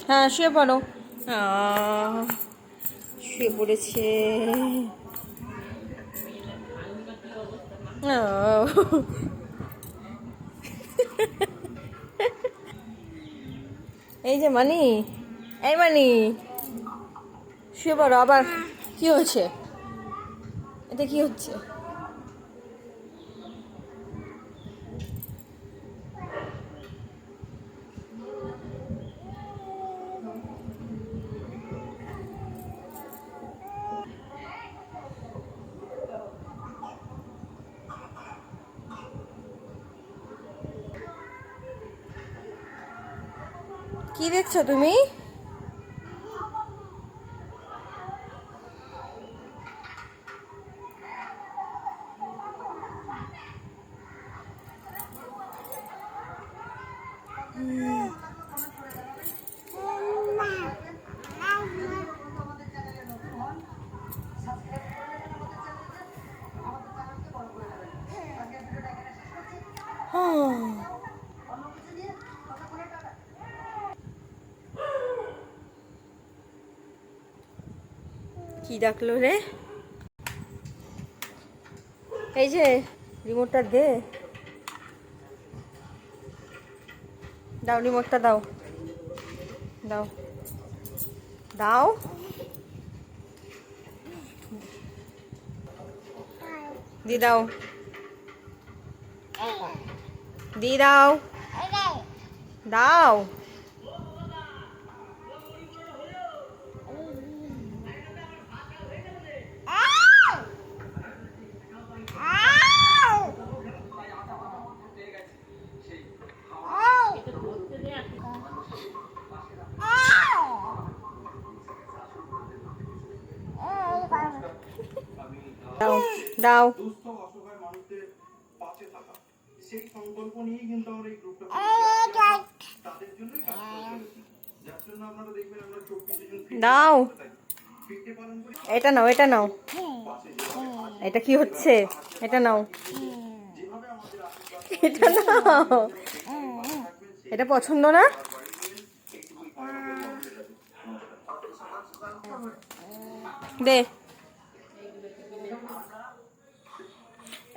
হ্যাঁ, শুয়ে পড়ো। শুয়ে পড়েছে। এই যে মানি, এই মানি, শুয়ে পড়ো। আবার কি হয়েছে? এটা কি হচ্ছে? কি দেখছো তুমি? কি ডাকলো রে? এই যে রিমোটটা দে, দাও রিমোটটা, দাও দাও দাও। দি দাও, দি দাও, দাও। দাও দাও। দাও, এটা নাও, এটা নাও। এটা কি হচ্ছে? এটা নাও, এটা নাও। এটা পছন্দ না? দে।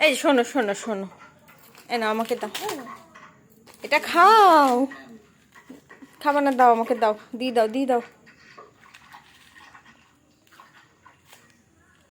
এই শোনো শোনো শোনো, এ না, আমাকে দাও। এটা খাও। খাবার না, দাও আমাকে, দাও, দিয়ে দাও, দিয়ে দাও।